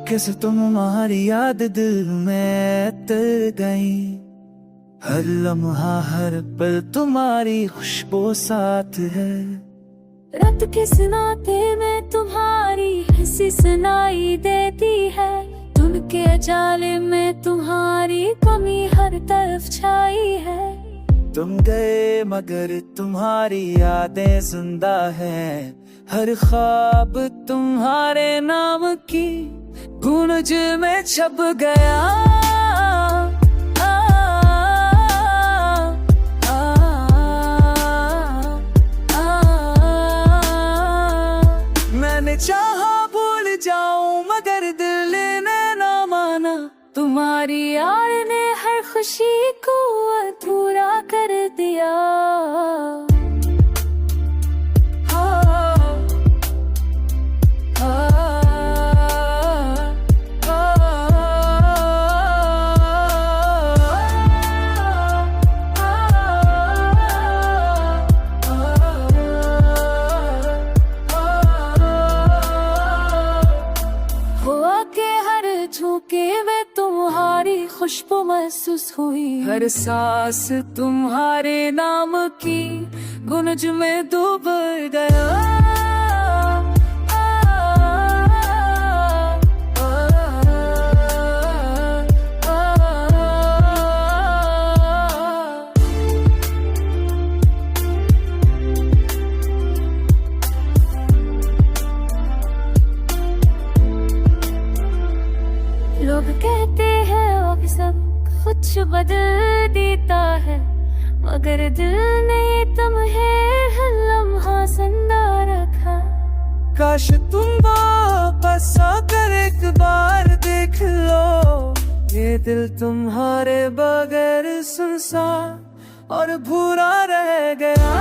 चुपके से तुम्हारी याद दिल में तर गई। हर लम्हा हर पल तुम्हारी खुशबू साथ है। रात के सन्नाटे में तुम्हारी हंसी सुनाई देती है। धुन के जाले में तुम्हारी कमी हर तरफ छाई है। तुम गए मगर तुम्हारी यादें जिंदा है। हर ख्वाब तुम्हारे नाम की गूंज में छप गया। मैंने चाहा भूल जाऊं मगर दिल ने ना माना। तुम्हारी यार ने हर खुशी को अधूरा कर दिया। झोंके में तुम्हारी खुशबू महसूस हुई। हर सांस तुम्हारे नाम की गूंज में डूब गया। लोग कहते हैं अब सब कुछ बदल देता है, मगर दिल ने तुम्हें हर लम्हा जिंदा रखा। काश तुम वापस आकर एक बार देख लो। ये दिल तुम्हारे बगैर सुनसान और भूरा रह गया।